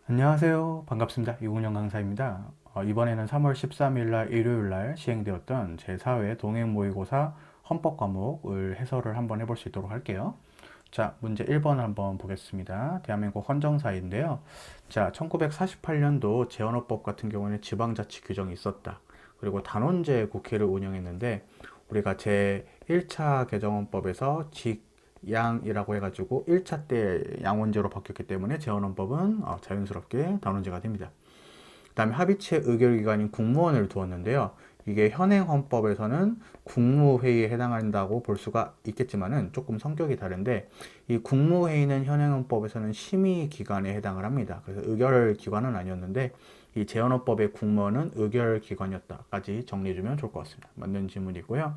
안녕하세요. 반갑습니다. 이군영 강사입니다. 이번에는 3월 13일 날 일요일 날 시행되었던 제4회 동행 모의고사 헌법 과목을 해설을 한번 해볼 수 있도록 할게요. 자, 문제 1번 한번 보겠습니다. 대한민국 헌정사인데요. 자, 1948년도 재헌헌법 같은 경우는 지방자치 규정이 있었다. 그리고 단원제 국회를 운영했는데 우리가 제1차 개정헌법에서 양이라고 해가지고 1차 때 양원제로 바뀌었기 때문에 재헌헌법은 자연스럽게 단원제가 됩니다. 그 다음에 합의체 의결기관인 국무원을 두었는데요. 이게 현행 헌법에서는 국무회의에 해당한다고 볼 수가 있겠지만은 조금 성격이 다른데 이 국무회의는 현행 헌법에서는 심의기관에 해당을 합니다. 그래서 의결기관은 아니었는데 이 재헌헌법의 국무원은 의결기관이었다까지 정리해주면 좋을 것 같습니다. 맞는 질문이고요.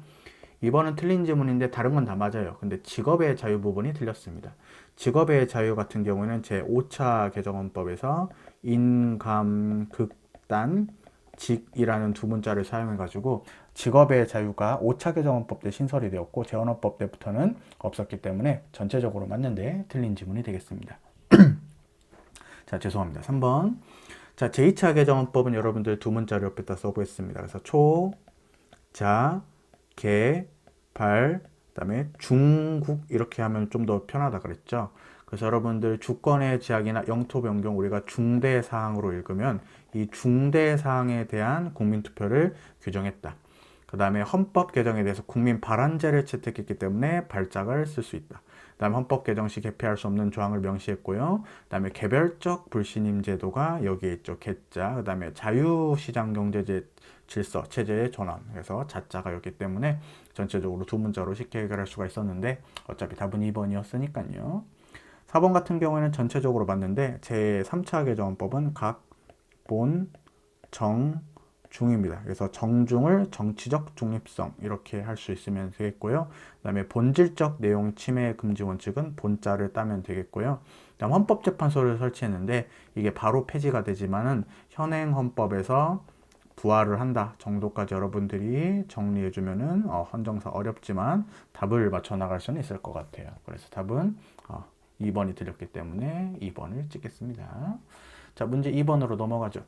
2번은 틀린 질문인데 다른 건 다 맞아요. 근데 직업의 자유 부분이 틀렸습니다. 직업의 자유 같은 경우는 제5차 개정헌법에서 인감, 극단, 직이라는 두 문자를 사용해가지고 직업의 자유가 5차 개정헌법 때 신설이 되었고 재헌헌법 때부터는 없었기 때문에 전체적으로 맞는데 틀린 지문이 되겠습니다. 자, 죄송합니다. 3번. 자, 제2차 개정헌법은 여러분들 두 문자를 옆에다 써보겠습니다. 그래서 초, 자, 개, 발, 그다음에 중국 이렇게 하면 좀 더 편하다 그랬죠. 그래서 여러분들 주권의 제약이나 영토 변경 우리가 중대 사항으로 읽으면 이 중대 사항에 대한 국민투표를 규정했다. 그 다음에 헌법 개정에 대해서 국민 발안제를 채택했기 때문에 발작을 쓸 수 있다. 그 다음에 헌법 개정 시 개폐할 수 없는 조항을 명시했고요. 그 다음에 개별적 불신임 제도가 여기에 있죠. 개자. 그 다음에 자유시장 경제 질서 체제의 전환. 그래서 자자가 였기 때문에 전체적으로 두 문자로 쉽게 해결할 수가 있었는데 어차피 답은 2번이었으니까요. 4번 같은 경우에는 전체적으로 맞는데 제3차 개정헌법은 각, 본, 정, 중입니다. 그래서 정중을 정치적 중립성 이렇게 할 수 있으면 되겠고요. 그 다음에 본질적 내용 침해 금지 원칙은 본자를 따면 되겠고요. 그다음 헌법재판소를 설치했는데 이게 바로 폐지가 되지만은 현행 헌법에서 부활을 한다 정도까지 여러분들이 정리해 주면은 헌정사 어렵지만 답을 맞춰 나갈 수는 있을 것 같아요. 그래서 답은 2번이 드렸기 때문에 2번을 찍겠습니다. 자, 문제 2번으로 넘어가죠.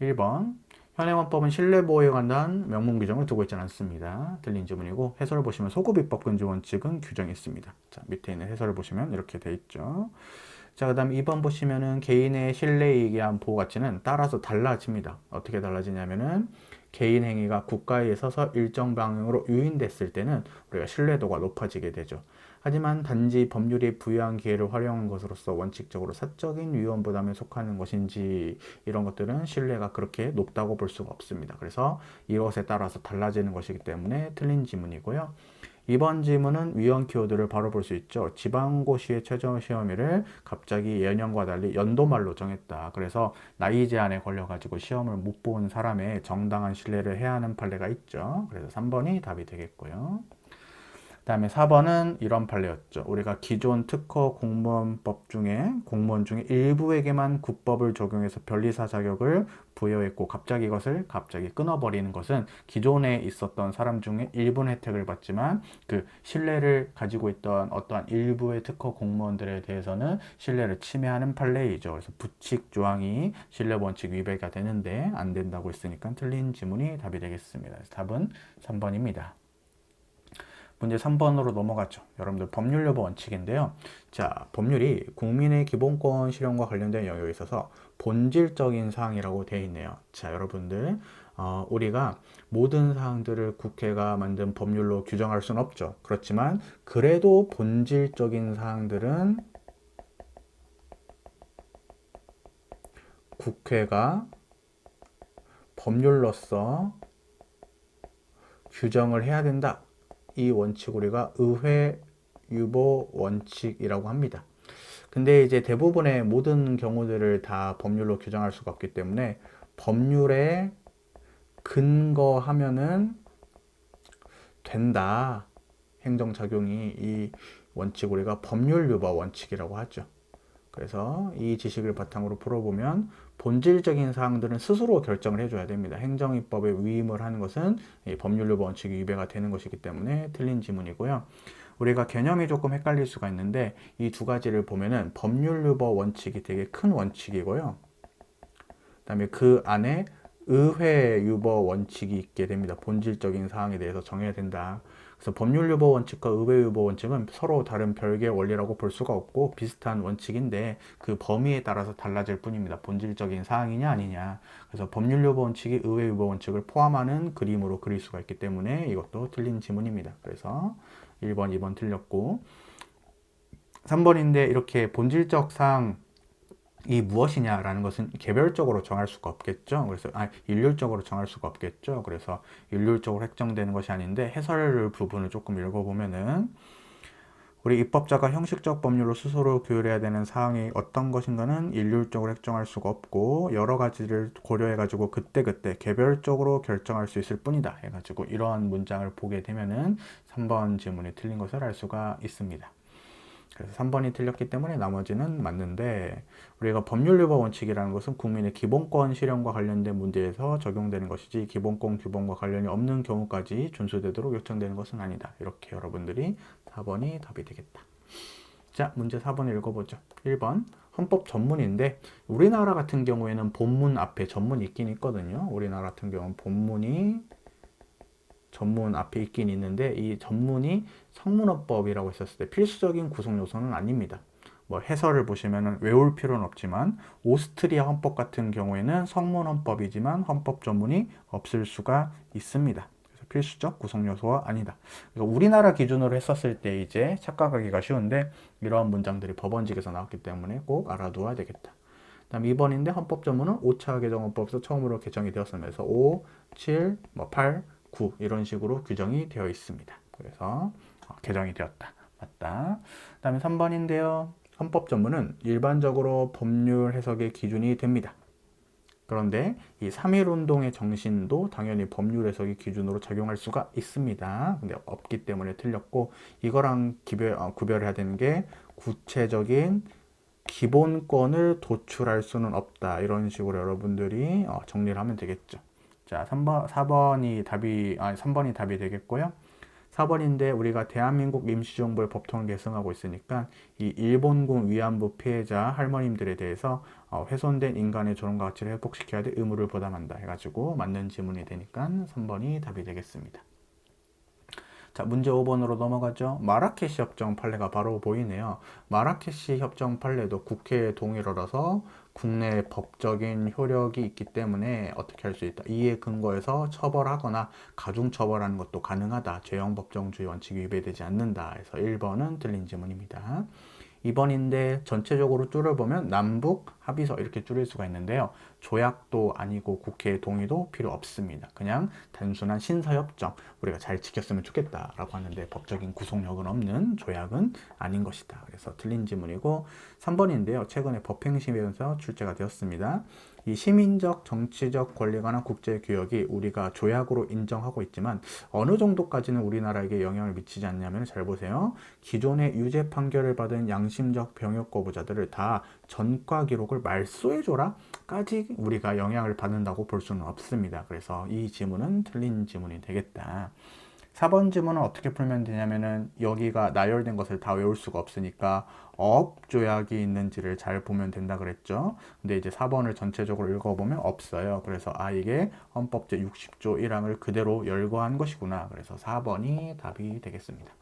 1번. 현행헌법은 신뢰보호에 관한 명문 규정을 두고 있지 않습니다. 틀린 지문이고 해설을 보시면 소급입법 금지 원칙은 규정이 있습니다. 자, 밑에 있는 해설을 보시면 이렇게 돼 있죠. 자, 그 다음 2번 보시면은 개인의 신뢰에 의한 보호 가치는 따라서 달라집니다. 어떻게 달라지냐면은 개인 행위가 국가에 있어서 일정 방향으로 유인됐을 때는 우리가 신뢰도가 높아지게 되죠. 하지만 단지 법률이 부여한 기회를 활용한 것으로서 원칙적으로 사적인 위험 부담에 속하는 것인지 이런 것들은 신뢰가 그렇게 높다고 볼 수가 없습니다. 그래서 이것에 따라서 달라지는 것이기 때문에 틀린 지문이고요. 이번 질문은 위헌 키워드를 바로 볼 수 있죠. 지방고시의 최저 시험일을 갑자기 예년과 달리 연도말로 정했다. 그래서 나이 제한에 걸려가지고 시험을 못 본 사람의 정당한 신뢰를 해야 하는 판례가 있죠. 그래서 3번이 답이 되겠고요. 다음에 4번은 이런 판례였죠. 우리가 기존 특허 공무원 중에 일부에게만 국법을 적용해서 변리사 자격을 부여했고 갑자기 이것을 끊어버리는 것은 기존에 있었던 사람 중에 일부 혜택을 받지만 그 신뢰를 가지고 있던 어떠한 일부의 특허 공무원들에 대해서는 신뢰를 침해하는 판례이죠. 그래서 부칙 조항이 신뢰 원칙 위배가 되는데 안 된다고 했으니까 틀린 지문이 답이 되겠습니다. 답은 3번입니다. 문제 3번으로 넘어가죠. 여러분들 법률 여부 원칙인데요. 자, 법률이 국민의 기본권 실현과 관련된 영역에 있어서 본질적인 사항이라고 되어 있네요. 자, 여러분들 우리가 모든 사항들을 국회가 만든 법률로 규정할 수는 없죠. 그렇지만 그래도 본질적인 사항들은 국회가 법률로서 규정을 해야 된다. 이 원칙 우리가 의회 유보 원칙이라고 합니다. 근데 이제 대부분의 모든 경우들을 다 법률로 규정할 수가 없기 때문에 법률에 근거하면은 된다. 행정작용이 이 원칙 우리가 법률 유보 원칙이라고 하죠. 그래서 이 지식을 바탕으로 풀어보면 본질적인 사항들은 스스로 결정을 해줘야 됩니다. 행정입법에 위임을 하는 것은 법률 유보 원칙이 위배가 되는 것이기 때문에 틀린 지문이고요. 우리가 개념이 조금 헷갈릴 수가 있는데 이 두 가지를 보면은 법률 유보 원칙이 되게 큰 원칙이고요. 그다음에 그 안에 의회 유보 원칙이 있게 됩니다. 본질적인 사항에 대해서 정해야 된다. 그래서 법률 유보 원칙과 의회 유보 원칙은 서로 다른 별개의 원리라고 볼 수가 없고 비슷한 원칙인데 그 범위에 따라서 달라질 뿐입니다. 본질적인 사항이냐 아니냐. 그래서 법률 유보 원칙이 의회 유보 원칙을 포함하는 그림으로 그릴 수가 있기 때문에 이것도 틀린 지문입니다. 그래서 1번, 2번 틀렸고 3번인데 이렇게 본질적 사항 이 무엇이냐라는 것은 개별적으로 정할 수가 없겠죠. 그래서 일률적으로 정할 수가 없겠죠. 그래서 일률적으로 획정되는 것이 아닌데 해설 부분을 조금 읽어보면은 우리 입법자가 형식적 법률로 스스로 규율해야 되는 사항이 어떤 것인가는 일률적으로 획정할 수가 없고 여러 가지를 고려해가지고 그때그때 개별적으로 결정할 수 있을 뿐이다 해가지고 이러한 문장을 보게 되면은 3번 질문이 틀린 것을 알 수가 있습니다. 그래서 3번이 틀렸기 때문에 나머지는 맞는데 우리가 법률 유보 원칙이라는 것은 국민의 기본권 실현과 관련된 문제에서 적용되는 것이지 기본권 규범과 관련이 없는 경우까지 준수되도록 요청되는 것은 아니다. 이렇게 여러분들이 4번이 답이 되겠다. 자, 문제 4번 읽어보죠. 1번 헌법 전문인데 우리나라 같은 경우에는 본문 앞에 전문이 있긴 있거든요. 우리나라 같은 경우는 본문이 전문 앞에 있긴 있는데 이 전문이 성문헌법이라고 했었을 때 필수적인 구성 요소는 아닙니다. 뭐 해설을 보시면 외울 필요는 없지만 오스트리아 헌법 같은 경우에는 성문헌법이지만 헌법 전문이 없을 수가 있습니다. 그래서 필수적 구성 요소가 아니다. 그러니까 우리나라 기준으로 했었을 때 이제 착각하기가 쉬운데 이러한 문장들이 법원직에서 나왔기 때문에 꼭 알아두어야 되겠다. 다음 2번인데 헌법 전문은 5차 개정헌법에서 처음으로 개정이 되었으면서 5, 7, 8, 9 이런 식으로 규정이 되어 있습니다. 그래서 개정이 되었다. 맞다. 그 다음에 3번인데요. 헌법 전문은 일반적으로 법률 해석의 기준이 됩니다. 그런데 이 3.1운동의 정신도 당연히 법률 해석의 기준으로 적용할 수가 있습니다. 근데 없기 때문에 틀렸고 이거랑 구별해야 되는 게 구체적인 기본권을 도출할 수는 없다. 이런 식으로 여러분들이 정리를 하면 되겠죠. 자, 3번이 답이 되겠고요. 4번인데 우리가 대한민국 임시정부의 법통을 계승하고 있으니까 이 일본군 위안부 피해자 할머님들에 대해서 훼손된 인간의 존엄과 가치를 회복시켜야 될 의무를 부담한다 해가지고 맞는 지문이 되니까 3번이 답이 되겠습니다. 자, 문제 5번으로 넘어가죠. 마라케시 협정 판례가 바로 보이네요. 마라케시 협정 판례도 국회의 동의를 얻어서 국내 법적인 효력이 있기 때문에 어떻게 할 수 있다. 이에 근거해서 처벌하거나 가중처벌하는 것도 가능하다. 죄형 법정주의 원칙이 위배되지 않는다. 해서 1번은 틀린 지문입니다. 2번인데 전체적으로 줄여보면 남북 합의서 이렇게 줄일 수가 있는데요. 조약도 아니고 국회의 동의도 필요 없습니다. 그냥 단순한 신서협정, 우리가 잘 지켰으면 좋겠다라고 하는데 법적인 구속력은 없는 조약은 아닌 것이다. 그래서 틀린 지문이고 3번인데요. 최근에 법행심에서 출제가 되었습니다. 이 시민적, 정치적 권리에 관한 국제규약이 우리가 조약으로 인정하고 있지만 어느 정도까지는 우리나라에게 영향을 미치지 않냐면 잘 보세요. 기존의 유죄 판결을 받은 양심적 병역 거부자들을 다 전과 기록을 말소해줘라 까지 우리가 영향을 받는다고 볼 수는 없습니다. 그래서 이 지문은 틀린 지문이 되겠다. 4번 지문은 어떻게 풀면 되냐면은 여기가 나열된 것을 다 외울 수가 없으니까 조약이 있는지를 잘 보면 된다 그랬죠. 근데 이제 4번을 전체적으로 읽어보면 없어요. 그래서 이게 헌법 제60조 1항을 그대로 열거한 것이구나. 그래서 4번이 답이 되겠습니다.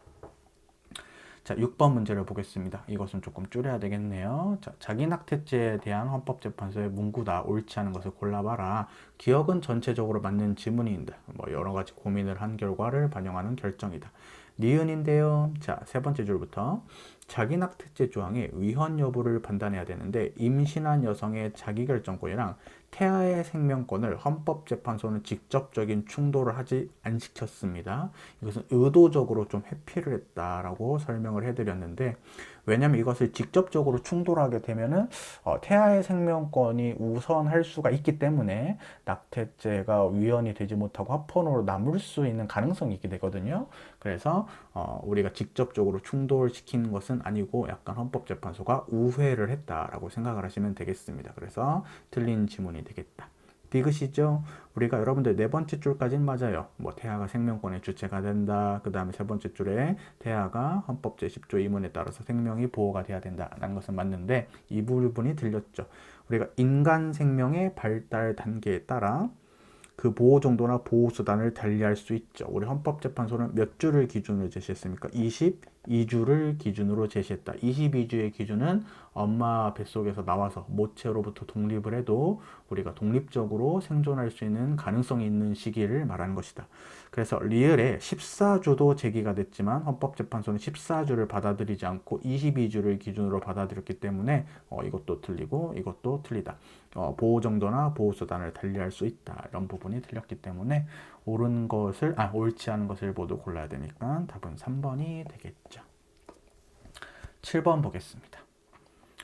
자, 6번 문제를 보겠습니다. 이것은 조금 줄여야 되겠네요. 자, 자기낙태죄에 대한 헌법재판소의 문구다. 옳지 않은 것을 골라봐라. 기억은 전체적으로 맞는 지문인데 여러 가지 고민을 한 결과를 반영하는 결정이다. 니은인데요. 자, 세 번째 줄부터 자기낙태죄 조항의 위헌 여부를 판단해야 되는데 임신한 여성의 자기결정권이랑 태아의 생명권을 헌법재판소는 직접적인 충돌을 안 시켰습니다. 이것은 의도적으로 좀 회피를 했다라고 설명을 해드렸는데 왜냐하면 이것을 직접적으로 충돌하게 되면은 태아의 생명권이 우선할 수가 있기 때문에 낙태죄가 위헌이 되지 못하고 합헌으로 남을 수 있는 가능성이 있게 되거든요. 그래서 우리가 직접적으로 충돌시키는 것은 아니고 약간 헌법재판소가 우회를 했다라고 생각을 하시면 되겠습니다. 그래서 틀린 지문이 되겠다. 디귿이죠. 우리가 여러분들 네 번째 줄까지는 맞아요. 뭐 태아가 생명권의 주체가 된다. 그 다음에 세 번째 줄에 태아가 헌법 제10조 2문에 따라서 생명이 보호가 돼야 된다라는 것은 맞는데 이 부분이 들렸죠. 우리가 인간 생명의 발달 단계에 따라 그 보호 정도나 보호 수단을 달리할 수 있죠. 우리 헌법재판소는 몇 주를 기준으로 제시했습니까? 22주를 기준으로 제시했다. 22주의 기준은 엄마 뱃속에서 나와서 모체로부터 독립을 해도 우리가 독립적으로 생존할 수 있는 가능성이 있는 시기를 말하는 것이다. 그래서 리을에 14주도 제기가 됐지만 헌법재판소는 14주를 받아들이지 않고 22주를 기준으로 받아들였기 때문에 이것도 틀리고 이것도 틀리다. 보호 정도나 보호 수단을 달리할 수 있다. 이런 부분이 틀렸기 때문에 옳지 않은 것을 모두 골라야 되니까 답은 3번이 되겠죠. 7번 보겠습니다.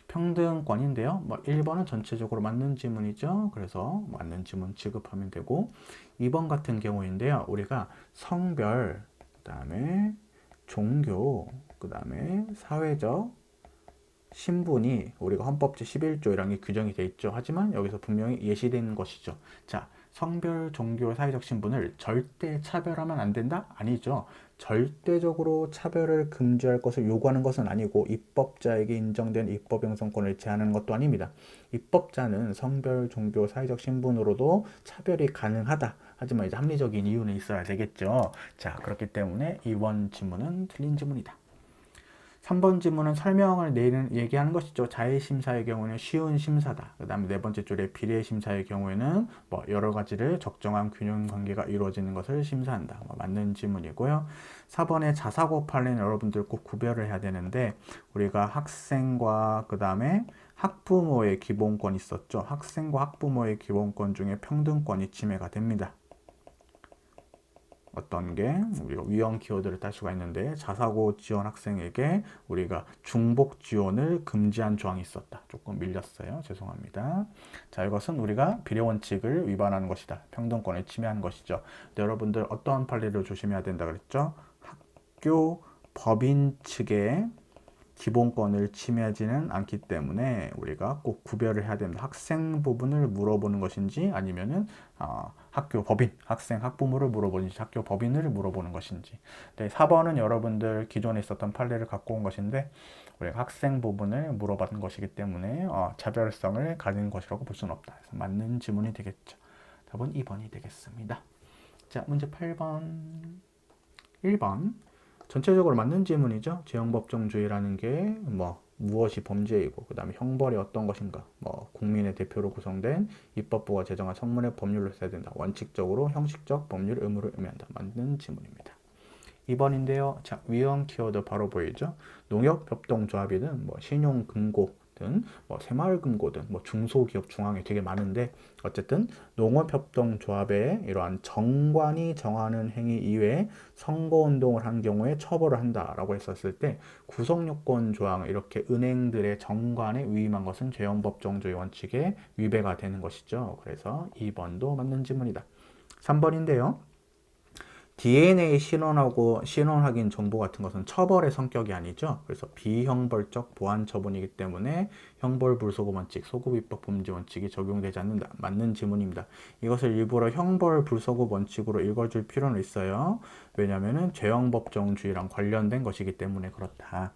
평등권인데요. 1번은 전체적으로 맞는 지문이죠. 그래서 맞는 지문 취급하면 되고 2번 같은 경우인데요. 우리가 성별, 그 다음에 종교, 그 다음에 사회적 신분이 우리가 헌법 제11조라는 게 규정이 되어 있죠. 하지만 여기서 분명히 예시된 것이죠. 자, 성별, 종교, 사회적 신분을 절대 차별하면 안 된다? 아니죠. 절대적으로 차별을 금지할 것을 요구하는 것은 아니고 입법자에게 인정된 입법 형성권을 제한하는 것도 아닙니다. 입법자는 성별, 종교, 사회적 신분으로도 차별이 가능하다. 하지만 이제 합리적인 이유는 있어야 되겠죠. 자, 그렇기 때문에 2번 지문은 틀린 지문이다. 3번 지문은 설명을 얘기하는 것이죠. 자의심사의 경우는 쉬운 심사다. 그 다음에 네 번째 줄에 비례심사의 경우에는 여러 가지를 적정한 균형 관계가 이루어지는 것을 심사한다. 맞는 지문이고요. 4번의 자사고 판례는 여러분들 꼭 구별을 해야 되는데 우리가 학생과 그 다음에 학부모의 기본권 있었죠. 학생과 학부모의 기본권 중에 평등권이 침해가 됩니다. 어떤 게 우리가 위험 키워드를 딸 수가 있는데 자사고 지원 학생에게 우리가 중복 지원을 금지한 조항이 있었다. 조금 밀렸어요. 죄송합니다. 자, 이것은 우리가 비례 원칙을 위반하는 것이다. 평등권을 침해하는 것이죠. 여러분들 어떤 판례를 조심해야 된다 그랬죠? 학교 법인 측의 기본권을 침해하지는 않기 때문에 우리가 꼭 구별을 해야 됩니다. 학생 부분을 물어보는 것인지 아니면은 학교 법인, 학생 학부모를 물어보는지 학교 법인을 물어보는 것인지. 네, 4번은 여러분들 기존에 있었던 판례를 갖고 온 것인데 우리가 학생 부분을 물어봤던 것이기 때문에 차별성을 가진 것이라고 볼 수는 없다. 그래서 맞는 지문이 되겠죠. 답은 2번이 되겠습니다. 자, 문제 8번. 1번. 전체적으로 맞는 지문이죠. 재형법정주의라는 게 무엇이 범죄이고 그 다음에 형벌이 어떤 것인가, 국민의 대표로 구성된 입법부가 제정한 청문회 법률로 써야 된다. 원칙적으로 형식적 법률 의무를 의미한다. 맞는 지문입니다. 2번인데요. 자, 위험 키워드 바로 보이죠. 농협협동조합이든 신용금고 등 새마을금고 등 중소기업 중앙에 되게 많은데 어쨌든 농업협동조합의 이러한 정관이 정하는 행위 이외에 선거운동을 한 경우에 처벌을 한다라고 했었을 때 구성요건 조항 이렇게 은행들의 정관에 위임한 것은 재형법정주의 원칙에 위배가 되는 것이죠. 그래서 2번도 맞는 지문이다. 3번인데요. DNA 신원 확인 정보 같은 것은 처벌의 성격이 아니죠. 그래서 비형벌적 보안 처분이기 때문에 형벌 불소급 원칙, 소급입법 범죄 원칙이 적용되지 않는다. 맞는 지문입니다. 이것을 일부러 형벌 불소급 원칙으로 읽어줄 필요는 있어요. 왜냐하면 재형법정주의랑 관련된 것이기 때문에 그렇다.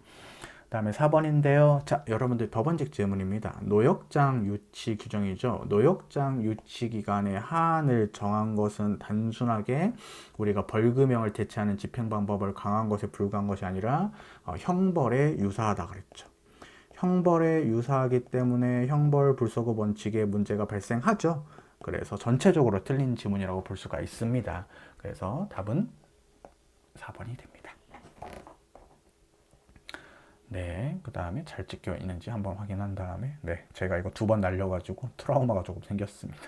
그 다음에 4번인데요. 자, 여러분들 법원직 질문입니다. 노역장 유치 규정이죠. 노역장 유치 기간의 하한을 정한 것은 단순하게 우리가 벌금형을 대체하는 집행 방법을 강한 것에 불과한 것이 아니라 형벌에 유사하다 그랬죠. 형벌에 유사하기 때문에 형벌 불소급 원칙에 문제가 발생하죠. 그래서 전체적으로 틀린 지문이라고 볼 수가 있습니다. 그래서 답은 4번이 됩니다. 네, 그 다음에 잘 찍혀 있는지 한번 확인한 다음에 제가 이거 2번 날려가지고 트라우마가 조금 생겼습니다.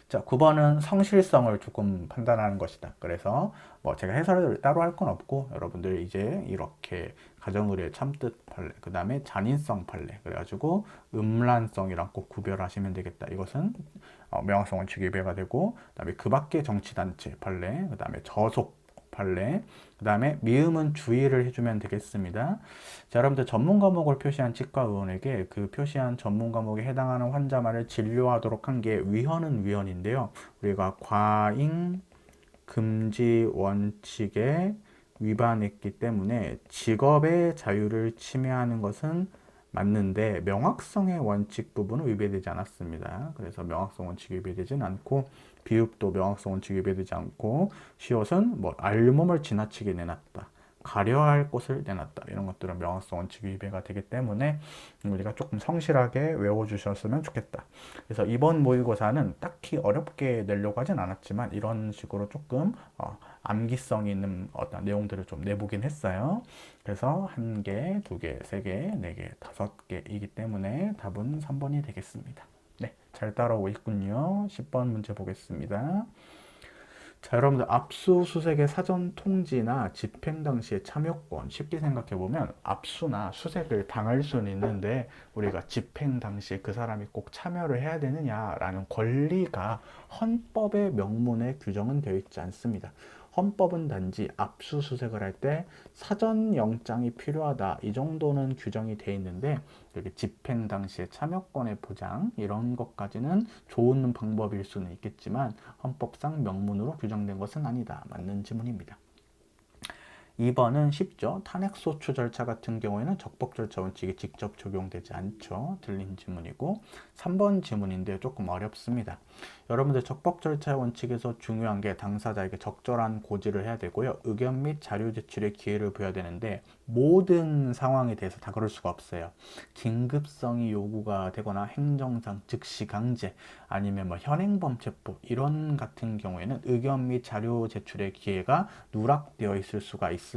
자, 9번은 성실성을 조금 판단하는 것이다. 그래서 제가 해설을 따로 할 건 없고 여러분들 이제 이렇게 가정의뢰 참뜻 판례, 그 다음에 잔인성 판례, 그래가지고 음란성이랑 꼭 구별하시면 되겠다. 이것은 명확성 원칙 위배가 되고, 그 다음에 그 밖의 정치단체 판례, 그 다음에 저속 판례. 그 다음에 미음은 주의를 해주면 되겠습니다. 자, 여러분들 전문 과목을 표시한 치과 의원에게 그 표시한 전문 과목에 해당하는 환자만을 진료하도록 한 게 위헌은 위헌인데요. 우리가 과잉 금지 원칙에 위반했기 때문에 직업의 자유를 침해하는 것은 맞는데 명확성의 원칙 부분은 위배되지 않았습니다. 그래서 명확성 원칙이 위배되지는 않고 비읍도 명확성 원칙이 위배되지 않고 시옷은 뭐 알몸을 지나치게 내놨다. 가려야 할 곳을 내놨다. 이런 것들은 명확성 원칙 위배가 되기 때문에 우리가 조금 성실하게 외워주셨으면 좋겠다. 그래서 이번 모의고사는 딱히 어렵게 내려고 하진 않았지만 이런 식으로 조금 암기성 있는 어떤 내용들을 좀 내보긴 했어요. 그래서 1개, 2개, 3개, 4개, 5개이기 때문에 답은 3번이 되겠습니다. 네, 잘 따라오고 있군요. 10번 문제 보겠습니다. 자, 여러분들 압수수색의 사전 통지나 집행 당시의 참여권 쉽게 생각해 보면 압수나 수색을 당할 수는 있는데 우리가 집행 당시에 그 사람이 꼭 참여를 해야 되느냐라는 권리가 헌법의 명문에 규정은 되어 있지 않습니다. 헌법은 단지 압수수색을 할 때 사전 영장이 필요하다 이 정도는 규정이 되어 있는데 여기 집행 당시에 참여권의 보장 이런 것까지는 좋은 방법일 수는 있겠지만 헌법상 명문으로 규정된 것은 아니다. 맞는 지문입니다. 2번은 쉽죠. 탄핵소추 절차 같은 경우에는 적법 절차 원칙이 직접 적용되지 않죠. 틀린 지문이고 3번 지문인데 조금 어렵습니다. 여러분들 적법 절차 원칙에서 중요한 게 당사자에게 적절한 고지를 해야 되고요. 의견 및 자료 제출의 기회를 부여야 되는데 모든 상황에 대해서 다 그럴 수가 없어요. 긴급성이 요구가 되거나 행정상 즉시 강제 아니면 뭐 현행범죄법 이런 같은 경우에는 의견 및 자료 제출의 기회가 누락되어 있을 수가 있습니다.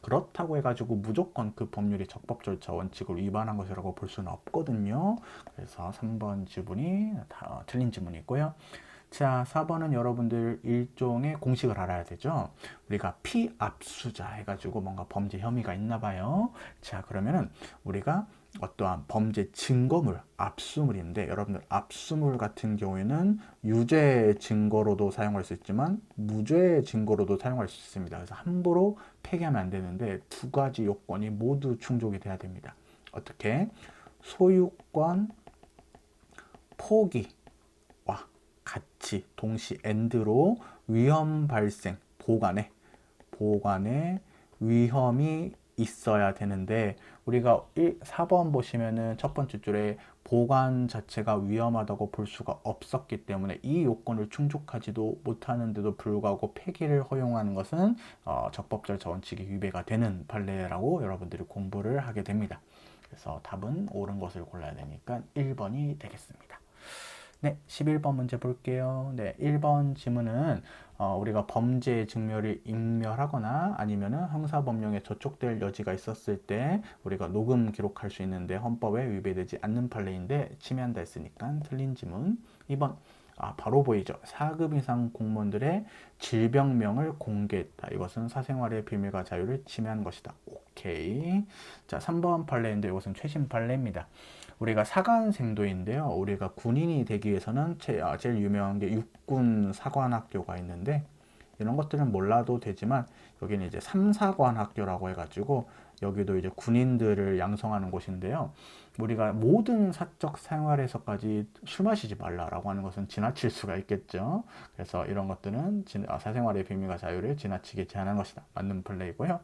그렇다고 해가지고 무조건 그 법률이 적법 절차 원칙을 위반한 것이라고 볼 수는 없거든요. 그래서 3번 지문이 다 틀린 지문이고요. 자, 4번은 여러분들 일종의 공식을 알아야 되죠. 우리가 피압수자 해가지고 뭔가 범죄 혐의가 있나 봐요. 자, 그러면은 우리가 어떠한 범죄 증거물, 압수물인데 여러분들 압수물 같은 경우에는 유죄 증거로도 사용할 수 있지만 무죄 증거로도 사용할 수 있습니다. 그래서 함부로 폐기하면 안 되는데 두 가지 요건이 모두 충족이 돼야 됩니다. 어떻게? 소유권 포기와 같이 동시 and로 위험 발생, 보관에 위험이 있어야 되는데 우리가 4번 보시면은 첫 번째 줄에 보관 자체가 위험하다고 볼 수가 없었기 때문에 이 요건을 충족하지도 못하는데도 불구하고 폐기를 허용하는 것은 적법 절차 원칙이 위배가 되는 판례라고 여러분들이 공부를 하게 됩니다. 그래서 답은 옳은 것을 골라야 되니까 1번이 되겠습니다. 네, 11번 문제 볼게요. 네, 1번 지문은 우리가 범죄 증명을 인멸하거나 아니면은 형사법령에 저촉될 여지가 있었을 때 우리가 녹음 기록할 수 있는데 헌법에 위배되지 않는 판례인데 침해한다 했으니까 틀린 지문. 2번 바로 보이죠. 4급 이상 공무원들의 질병명을 공개했다. 이것은 사생활의 비밀과 자유를 침해한 것이다. 오케이. 자, 3번 판례인데 이것은 최신 판례입니다. 우리가 사관생도인데요. 우리가 군인이 되기 위해서는 제일 유명한 게 육군 사관학교가 있는데 이런 것들은 몰라도 되지만 여기는 이제 삼사관학교라고 해가지고 여기도 이제 군인들을 양성하는 곳인데요. 우리가 모든 사적 생활에서까지 술 마시지 말라라고 하는 것은 지나칠 수가 있겠죠. 그래서 이런 것들은 사생활의 비밀과 자유를 지나치게 제한한 것이다. 맞는 플레이고요.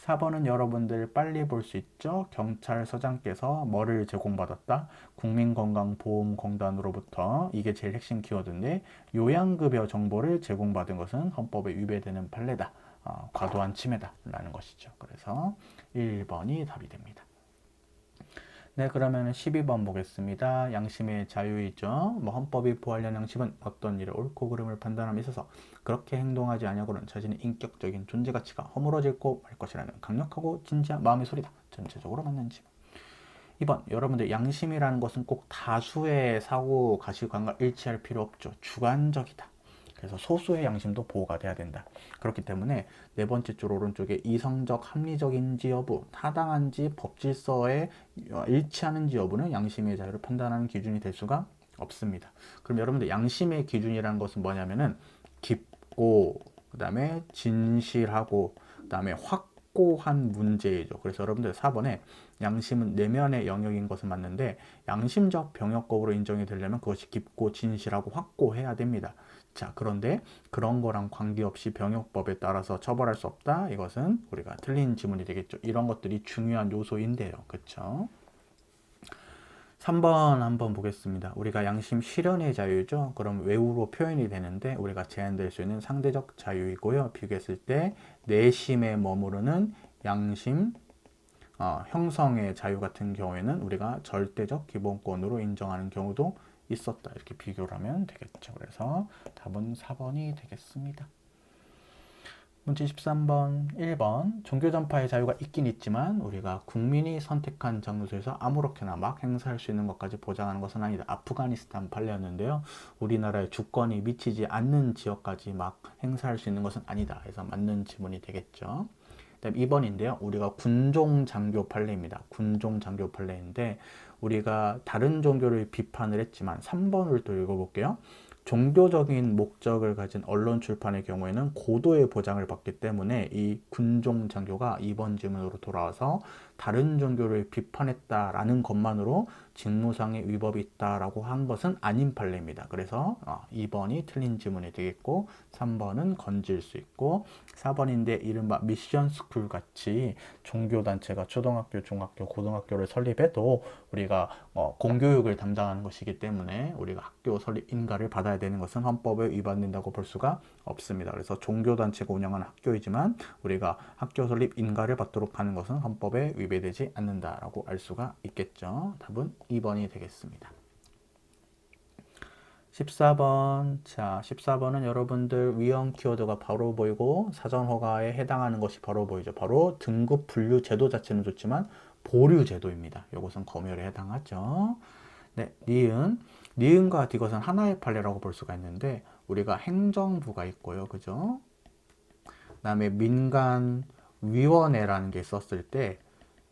4번은 여러분들 빨리 볼 수 있죠. 경찰서장께서 뭐를 제공받았다? 국민건강보험공단으로부터 이게 제일 핵심 키워드인데 요양급여 정보를 제공받은 것은 헌법에 위배되는 판례다. 과도한 침해다 라는 것이죠. 그래서 1번이 답이 됩니다. 네, 그러면 12번 보겠습니다. 양심의 자유이죠. 헌법이 보호하려는 양심은 어떤 일을 옳고 그름을 판단함에 있어서 그렇게 행동하지 아니하고는 자신의 인격적인 존재 가치가 허물어질고 말 것이라는 강력하고 진지한 마음의 소리다. 전체적으로 맞는 지문. 2번, 여러분들 양심이라는 것은 꼭 다수의 사고 가치관과 일치할 필요 없죠. 주관적이다. 그래서 소수의 양심도 보호가 돼야 된다. 그렇기 때문에 네 번째 줄 오른쪽에 이성적, 합리적인지 여부, 타당한지 법질서에 일치하는지 여부는 양심의 자유를 판단하는 기준이 될 수가 없습니다. 그럼 여러분들 양심의 기준이라는 것은 뭐냐면은 깊고 그 다음에 진실하고, 그 다음에 확고한 문제이죠. 그래서 여러분들 4번에 양심은 내면의 영역인 것은 맞는데 양심적 병역법으로 인정이 되려면 그것이 깊고 진실하고 확고해야 됩니다. 자, 그런데 그런 거랑 관계없이 병역법에 따라서 처벌할 수 없다. 이것은 우리가 틀린 지문이 되겠죠. 이런 것들이 중요한 요소인데요. 그렇죠? 3번 한번 보겠습니다. 우리가 양심 실현의 자유죠. 그럼 외우로 표현이 되는데 우리가 제한될 수 있는 상대적 자유이고요. 비교했을 때 내심에 머무르는 양심 형성의 자유 같은 경우에는 우리가 절대적 기본권으로 인정하는 경우도 있었다. 이렇게 비교를 하면 되겠죠. 그래서 답은 4번이 되겠습니다. 문제 13번, 1번. 종교 전파의 자유가 있긴 있지만 우리가 국민이 선택한 장소에서 아무렇게나 막 행사할 수 있는 것까지 보장하는 것은 아니다. 아프가니스탄 판례였는데요. 우리나라의 주권이 미치지 않는 지역까지 막 행사할 수 있는 것은 아니다. 그래서 맞는 지문이 되겠죠. 그다음 2번인데요. 우리가 군종 장교 판례입니다. 군종 장교 판례인데 우리가 다른 종교를 비판을 했지만 3번을 또 읽어볼게요. 종교적인 목적을 가진 언론 출판의 경우에는 고도의 보장을 받기 때문에 이 군종 장교가 2번 질문으로 돌아와서 다른 종교를 비판했다라는 것만으로 직무상의 위법이 있다라고 한 것은 아닌 판례입니다. 그래서 2번이 틀린 질문이 되겠고 3번은 건질 수 있고 4번인데 이른바 미션 스쿨 같이 종교단체가 초등학교, 중학교, 고등학교를 설립해도 우리가 공교육을 담당하는 것이기 때문에 우리가 학교 설립 인가를 받아야 되는 것은 헌법에 위반된다고 볼 수가 없습니다. 그래서 종교단체가 운영하는 학교이지만 우리가 학교 설립 인가를 받도록 하는 것은 헌법에 위배되지 않는다라고 알 수가 있겠죠. 답은 2번이 되겠습니다. 14번. 자, 14번은 여러분들 위험 키워드가 바로 보이고 사전 허가에 해당하는 것이 바로 보이죠. 바로 등급 분류 제도 자체는 좋지만 보류 제도입니다. 이것은 검열에 해당하죠. 네, 니은과 디귿은 하나의 판례라고 볼 수가 있는데 우리가 행정부가 있고요. 그죠? 그다음에 민간위원회라는 게 있었을 때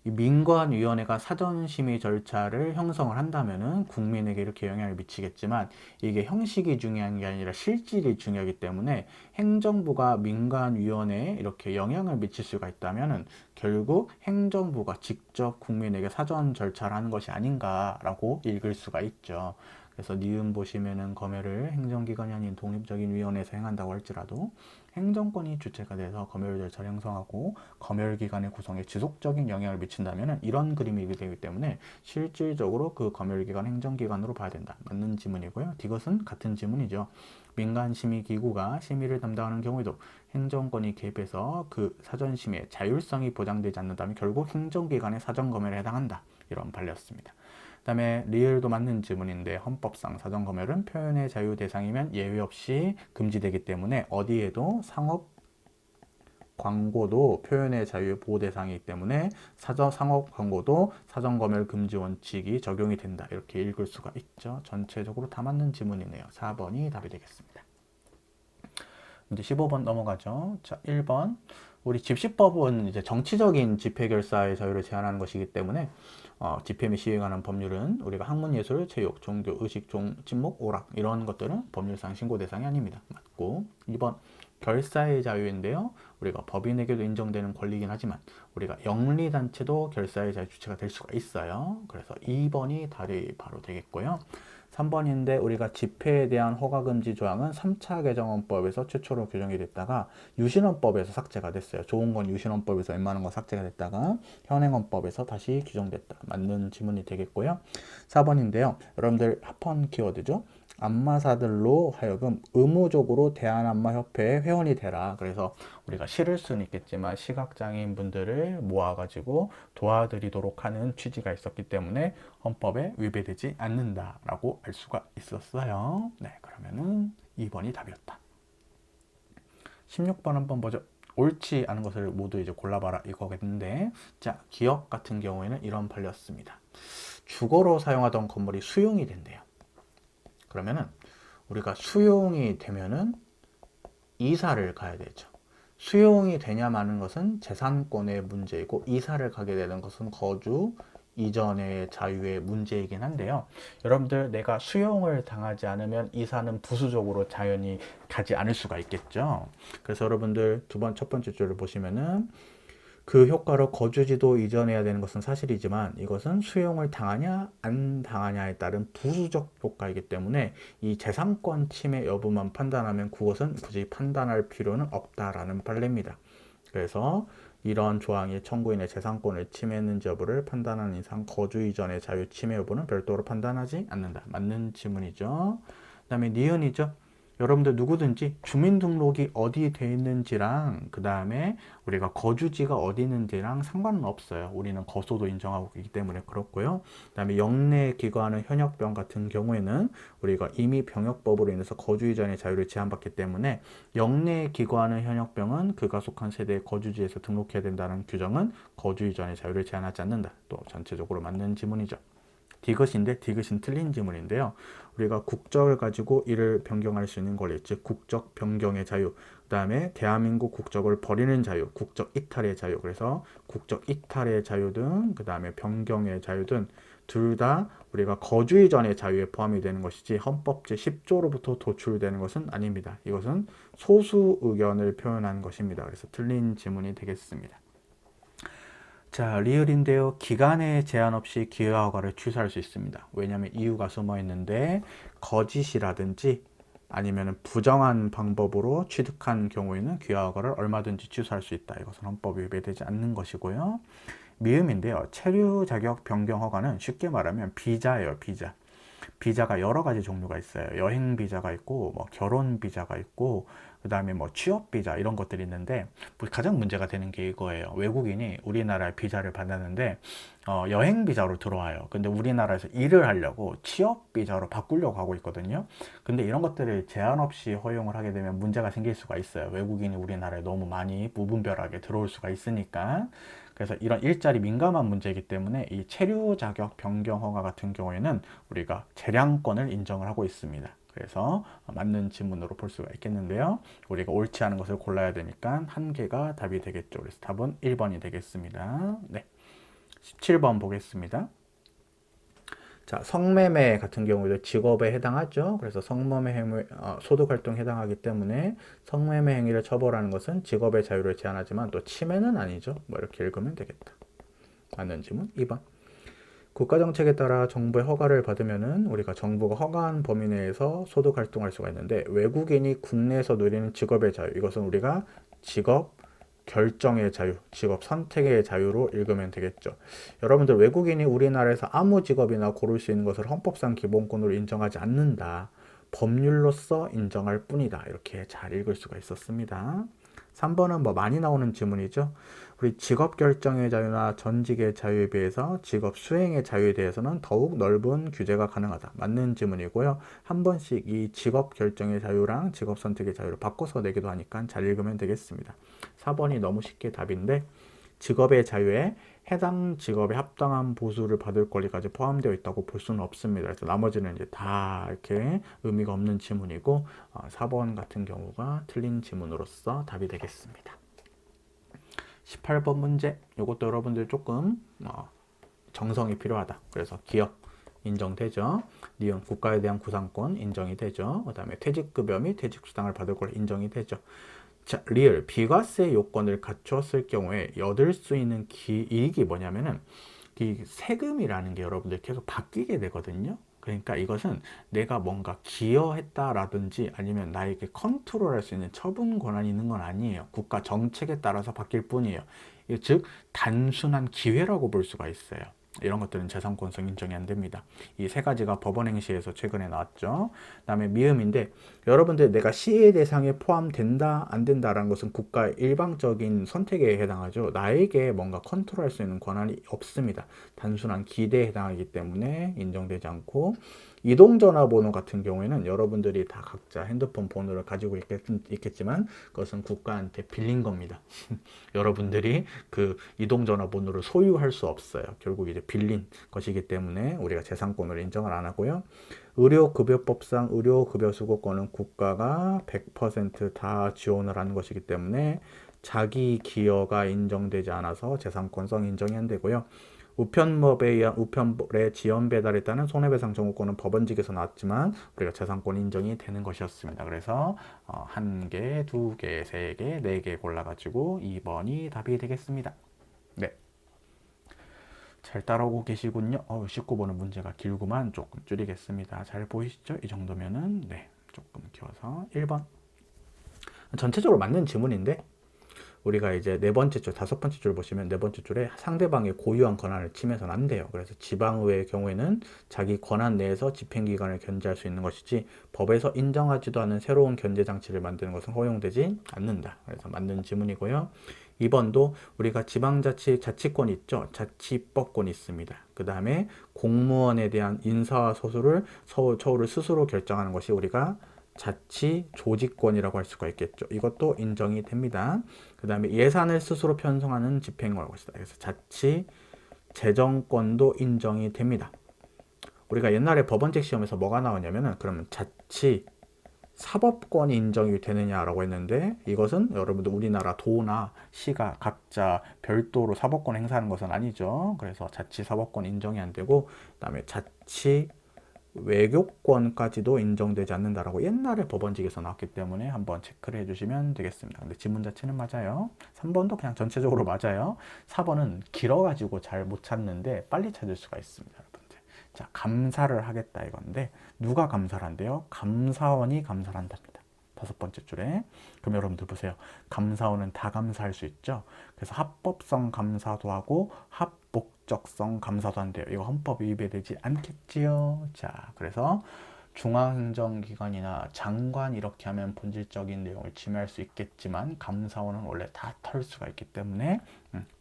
이 민관위원회가 사전심의 절차를 형성을 한다면은 국민에게 이렇게 영향을 미치겠지만 이게 형식이 중요한 게 아니라 실질이 중요하기 때문에 행정부가 민관위원회에 이렇게 영향을 미칠 수가 있다면은 결국 행정부가 직접 국민에게 사전 절차를 하는 것이 아닌가라고 읽을 수가 있죠. 그래서 니은 보시면은 검열을 행정기관이 아닌 독립적인 위원회에서 행한다고 할지라도 행정권이 주체가 돼서 검열 절차를 형성하고 검열기관의 구성에 지속적인 영향을 미친다면 이런 그림이 되기 때문에 실질적으로 그 검열기관 행정기관으로 봐야 된다. 맞는 지문이고요. 디귿은 같은 지문이죠. 민간심의기구가 심의를 담당하는 경우에도 행정권이 개입해서 그 사전심의의 자율성이 보장되지 않는다면 결국 행정기관의 사전검열에 해당한다. 이런 판례였습니다. 그 다음에 리을도 맞는 지문인데 헌법상 사전검열은 표현의 자유 대상이면 예외 없이 금지되기 때문에 어디에도 상업 광고도 표현의 자유 보호 대상이기 때문에 상업 광고도 사전검열 금지 원칙이 적용이 된다. 이렇게 읽을 수가 있죠. 전체적으로 다 맞는 지문이네요. 4번이 답이 되겠습니다. 이제 15번 넘어가죠. 자, 1번. 우리 집시법은 이제 정치적인 집회결사의 자유를 제한하는 것이기 때문에 집회 및 시위에 관한 법률은 우리가 학문, 예술, 체육, 종교, 의식, 침묵, 오락 이런 것들은 법률상 신고 대상이 아닙니다. 맞고 2번 결사의 자유인데요. 우리가 법인에게도 인정되는 권리이긴 하지만 우리가 영리단체도 결사의 자유 주체가 될 수가 있어요. 그래서 2번이 답이 바로 되겠고요. 3번인데 우리가 집회에 대한 허가금지 조항은 3차 개정헌법에서 최초로 규정이 됐다가 유신헌법에서 삭제가 됐어요. 좋은 건 유신헌법에서 웬만한 건 삭제가 됐다가 현행헌법에서 다시 규정됐다. 맞는 지문이 되겠고요. 4번인데요. 여러분들 합헌 키워드죠. 안마사들로 하여금 의무적으로 대한안마협회에 회원이 되라. 그래서 우리가 싫을 수는 있겠지만 시각장애인 분들을 모아가지고 도와드리도록 하는 취지가 있었기 때문에 헌법에 위배되지 않는다라고 알 수가 있었어요. 네, 그러면은 2번이 답이었다. 16번 한번 보죠. 옳지 않은 것을 모두 이제 골라봐라 이거겠는데, 자, 기업 같은 경우에는 이런 판례였습니다. 주거로 사용하던 건물이 수용이 된대요. 그러면은 우리가 수용이 되면은 이사를 가야 되죠. 수용이 되냐 마는 것은 재산권의 문제이고 이사를 가게 되는 것은 거주 이전의 자유의 문제이긴 한데요. 여러분들 내가 수용을 당하지 않으면 이사는 부수적으로 자연히 가지 않을 수가 있겠죠. 그래서 여러분들 첫 번째 줄을 보시면은 그 효과로 거주지도 이전해야 되는 것은 사실이지만 이것은 수용을 당하냐 안 당하냐에 따른 부수적 효과이기 때문에 이 재산권 침해 여부만 판단하면 그것은 굳이 판단할 필요는 없다라는 판례입니다. 그래서 이런 조항이 청구인의 재산권을 침해했는지 여부를 판단하는 이상 거주 이전의 자유 침해 여부는 별도로 판단하지 않는다. 맞는 지문이죠. 그 다음에 니은이죠. 여러분들 누구든지 주민등록이 어디 돼 있는지랑 그 다음에 우리가 거주지가 어디 있는지랑 상관은 없어요. 우리는 거소도 인정하고 있기 때문에 그렇고요. 그 다음에 영내에 기거하는 현역병 같은 경우에는 우리가 이미 병역법으로 인해서 거주 이전의 자유를 제한받기 때문에 영내에 기거하는 현역병은 그가 속한 세대의 거주지에서 등록해야 된다는 규정은 거주 이전의 자유를 제한하지 않는다. 또 전체적으로 맞는 지문이죠. 디귿인데 디귿은 틀린 지문인데요. 우리가 국적을 가지고 이를 변경할 수 있는 권리, 즉 국적 변경의 자유, 그 다음에 대한민국 국적을 버리는 자유, 국적 이탈의 자유. 그래서 국적 이탈의 자유 등, 그 다음에 변경의 자유 등 둘 다 우리가 거주 이전의 자유에 포함이 되는 것이지 헌법 제10조로부터 도출되는 것은 아닙니다. 이것은 소수 의견을 표현한 것입니다. 그래서 틀린 지문이 되겠습니다. 자, 리을인데요. 기간에 제한 없이 기여와 허가를 취소할 수 있습니다. 왜냐하면 이유가 숨어 있는데 거짓이라든지 아니면 부정한 방법으로 취득한 경우에는 기여와 허가를 얼마든지 취소할 수 있다. 이것은 헌법에 위배되지 않는 것이고요. 미음인데요. 체류 자격 변경 허가는 쉽게 말하면 비자예요. 비자. 비자가 여러 가지 종류가 있어요. 여행 비자가 있고, 뭐 결혼 비자가 있고, 그 다음에 뭐 취업 비자 이런 것들이 있는데 가장 문제가 되는 게 이거예요. 외국인이 우리나라에 비자를 받았는데 여행 비자로 들어와요. 근데 우리나라에서 일을 하려고 취업 비자로 바꾸려고 하고 있거든요. 근데 이런 것들을 제한 없이 허용을 하게 되면 문제가 생길 수가 있어요. 외국인이 우리나라에 너무 많이 무분별하게 들어올 수가 있으니까. 그래서 이런 일자리 민감한 문제이기 때문에 이 체류 자격 변경 허가 같은 경우에는 우리가 재량권을 인정을 하고 있습니다. 그래서 맞는 지문으로 볼 수가 있겠는데요. 우리가 옳지 않은 것을 골라야 되니까 한 개가 답이 되겠죠. 그래서 답은 1번이 되겠습니다. 네. 17번 보겠습니다. 자, 성매매 같은 경우도 직업에 해당하죠. 그래서 성매매 행위, 소득활동에 해당하기 때문에 성매매 행위를 처벌하는 것은 직업의 자유를 제한하지만 또 침해는 아니죠. 뭐 이렇게 읽으면 되겠다. 맞는 지문 2번. 국가정책에 따라 정부의 허가를 받으면은 우리가 정부가 허가한 범위 내에서 소득 활동할 수가 있는데 외국인이 국내에서 누리는 직업의 자유, 이것은 우리가 직업 결정의 자유, 직업 선택의 자유로 읽으면 되겠죠. 여러분들 외국인이 우리나라에서 아무 직업이나 고를 수 있는 것을 헌법상 기본권으로 인정하지 않는다. 법률로서 인정할 뿐이다. 이렇게 잘 읽을 수가 있었습니다. 3번은 뭐 많이 나오는 지문이죠. 우리 직업 결정의 자유나 전직의 자유에 비해서 직업 수행의 자유에 대해서는 더욱 넓은 규제가 가능하다. 맞는 지문이고요. 한 번씩 이 직업 결정의 자유랑 직업 선택의 자유를 바꿔서 내기도 하니까 잘 읽으면 되겠습니다. 4번이 너무 쉽게 답인데 직업의 자유에 해당 직업에 합당한 보수를 받을 권리까지 포함되어 있다고 볼 수는 없습니다. 그래서 나머지는 이제 다 이렇게 의미가 없는 지문이고 4번 같은 경우가 틀린 지문으로서 답이 되겠습니다. 18번 문제, 이것도 여러분들 조금 정성이 필요하다. 그래서 기업 인정되죠. 니은 국가에 대한 구상권 인정이 되죠. 그 다음에 퇴직급여 및 퇴직수당을 받을 권리 인정이 되죠. 자, 리을 비과세 요건을 갖추었을 경우에 얻을 수 있는 이익이 뭐냐면은 이 세금이라는 게 여러분들 계속 바뀌게 되거든요. 그러니까 이것은 내가 뭔가 기여했다라든지 아니면 나에게 컨트롤할 수 있는 처분 권한이 있는 건 아니에요. 국가 정책에 따라서 바뀔 뿐이에요. 즉 단순한 기회라고 볼 수가 있어요. 이런 것들은 재산권성 인정이 안 됩니다. 이 세 가지가 법원행시에서 최근에 나왔죠. 그 다음에 미음인데 여러분들 내가 시의 대상에 포함된다 안 된다라는 것은 국가의 일방적인 선택에 해당하죠. 나에게 뭔가 컨트롤할 수 있는 권한이 없습니다. 단순한 기대에 해당하기 때문에 인정되지 않고 이동전화번호 같은 경우에는 여러분들이 다 각자 핸드폰 번호를 가지고 있겠지만 그것은 국가한테 빌린 겁니다. 여러분들이 그 이동전화번호를 소유할 수 없어요. 결국 이제 빌린 것이기 때문에 우리가 재산권을 인정을 안 하고요. 의료급여법상 의료급여수급권은 국가가 100% 다 지원을 하는 것이기 때문에 자기 기여가 인정되지 않아서 재산권성 인정이 안 되고요. 우편법에 의한 우편물의 지연 배달에 따른 손해배상 청구권은 법원직에서 나왔지만 우리가 재산권 인정이 되는 것이었습니다. 그래서 1개, 2개, 3개, 4개 골라가지고 2번이 답이 되겠습니다. 네. 잘 따라오고 계시군요. 19번은 문제가 길구만. 조금 줄이겠습니다. 잘 보이시죠? 이 정도면은 네, 조금 키워서 1번. 전체적으로 맞는 지문인데 우리가 이제 네 번째 줄, 다섯 번째 줄 보시면 네 번째 줄에 상대방의 고유한 권한을 침해서는 안 돼요. 그래서 지방의회의 경우에는 자기 권한 내에서 집행기관을 견제할 수 있는 것이지 법에서 인정하지도 않은 새로운 견제 장치를 만드는 것은 허용되지 않는다. 그래서 맞는 지문이고요. 2번도 우리가 지방자치 자치권이 있죠. 자치법권이 있습니다. 그 다음에 공무원에 대한 인사와 소수를 처우를 스스로 결정하는 것이 우리가 자치 조직권이라고 할 수가 있겠죠. 이것도 인정이 됩니다. 그 다음에 예산을 스스로 편성하는 집행이라고 합시다. 그래서 자치 재정권도 인정이 됩니다. 우리가 옛날에 법원직 시험에서 뭐가 나오냐면은 그러면 자치 사법권이 인정이 되느냐라고 했는데 이것은 여러분들 우리나라 도나 시가 각자 별도로 사법권 행사하는 것은 아니죠. 그래서 자치 사법권 인정이 안 되고 그다음에 자치 외교권까지도 인정되지 않는다라고 옛날에 법원직에서 나왔기 때문에 한번 체크를 해주시면 되겠습니다. 근데 지문 자체는 맞아요. 3번도 그냥 전체적으로 맞아요. 4번은 길어가지고 잘 못 찾는데 빨리 찾을 수가 있습니다. 여러분들. 자, 감사를 하겠다 이건데 누가 감사를 한대요? 감사원이 감사를 한답니다. 다섯 번째 줄에. 그럼 여러분들 보세요. 감사원은 다 감사할 수 있죠. 그래서 합법성 감사도 하고 합목적성 감사도 한대요. 이거 헌법 위배되지 않겠지요. 자, 그래서 중앙행정기관이나 장관 이렇게 하면 본질적인 내용을 침해할 수 있겠지만 감사원은 원래 다 털 수가 있기 때문에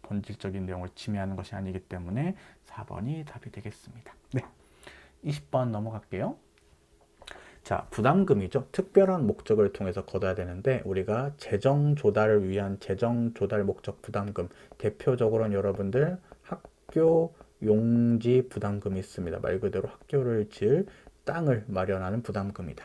본질적인 내용을 침해하는 것이 아니기 때문에 4번이 답이 되겠습니다. 네, 20번 넘어갈게요. 자, 부담금이죠. 특별한 목적을 통해서 걷어야 되는데 우리가 재정 조달을 위한 재정 조달 목적 부담금, 대표적으로는 여러분들 학교 용지 부담금이 있습니다. 말 그대로 학교를 지을 땅을 마련하는 부담금이다.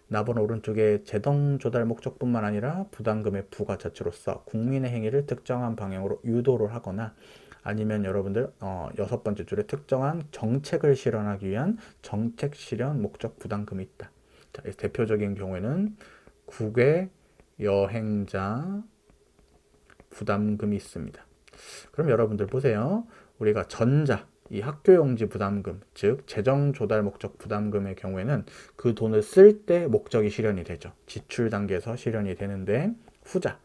나번 오른쪽에 재정 조달 목적뿐만 아니라 부담금의 부가가치로서 국민의 행위를 특정한 방향으로 유도를 하거나 아니면 여러분들 여섯 번째 줄에 특정한 정책을 실현하기 위한 정책 실현 목적 부담금이 있다. 자, 대표적인 경우에는 국외 여행자 부담금이 있습니다. 그럼 여러분들 보세요. 우리가 전자, 이 학교용지 부담금, 즉 재정 조달 목적 부담금의 경우에는 그 돈을 쓸 때 목적이 실현이 되죠. 지출 단계에서 실현이 되는데 후자,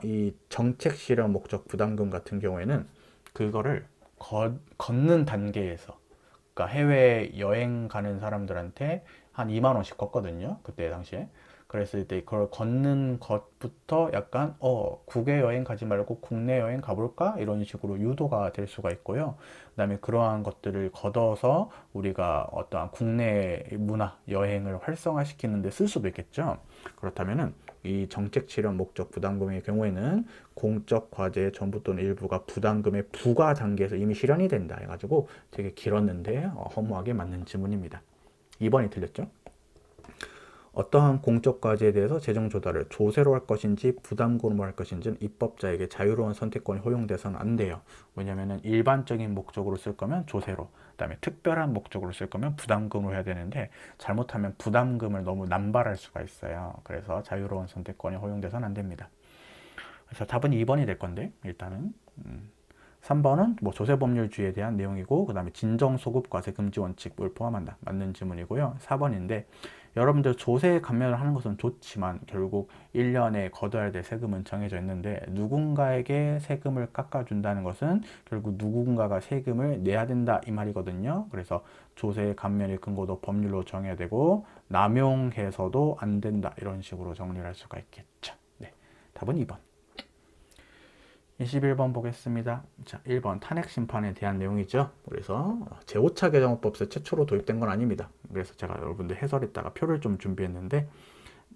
이 정책 실현 목적 부담금 같은 경우에는 그거를 걷는 단계에서, 그러니까 해외 여행 가는 사람들한테 한 2만 원씩 걷거든요. 그때 당시에. 그랬을 때 그걸 걷는 것부터 약간 국외 여행 가지 말고 국내 여행 가볼까? 이런 식으로 유도가 될 수가 있고요. 그 다음에 그러한 것들을 걷어서 우리가 어떠한 국내 문화 여행을 활성화시키는 데 쓸 수도 있겠죠. 그렇다면은 이 정책 실현 목적 부담금의 경우에는 공적 과제의 전부 또는 일부가 부담금의 부과 단계에서 이미 실현이 된다 해가지고 되게 길었는데 허무하게 맞는 지문입니다. 2번이 틀렸죠. 어떠한 공적 과제에 대해서 재정 조달을 조세로 할 것인지 부담금으로 할 것인지는 입법자에게 자유로운 선택권이 허용돼서는 안 돼요. 왜냐면은 일반적인 목적으로 쓸 거면 조세로, 그다음에 특별한 목적으로 쓸 거면 부담금으로 해야 되는데 잘못하면 부담금을 너무 남발할 수가 있어요. 그래서 자유로운 선택권이 허용돼서는 안 됩니다. 그래서 답은 2번이 될 건데 일단은 3번은 뭐 조세법률주의에 대한 내용이고 그 다음에 진정소급 과세 금지 원칙을 포함한다. 맞는 질문이고요. 4번인데 여러분들 조세 감면을 하는 것은 좋지만 결국 1년에 거둬야 될 세금은 정해져 있는데 누군가에게 세금을 깎아준다는 것은 결국 누군가가 세금을 내야 된다 이 말이거든요. 그래서 조세 감면의 근거도 법률로 정해야 되고 남용해서도 안 된다 이런 식으로 정리를 할 수가 있겠죠. 네, 답은 2번. 21번 보겠습니다. 자, 1번 탄핵 심판에 대한 내용이죠. 그래서 제5차 개정헌법에서 최초로 도입된 건 아닙니다. 그래서 제가 여러분들 해설했다가 표를 좀 준비했는데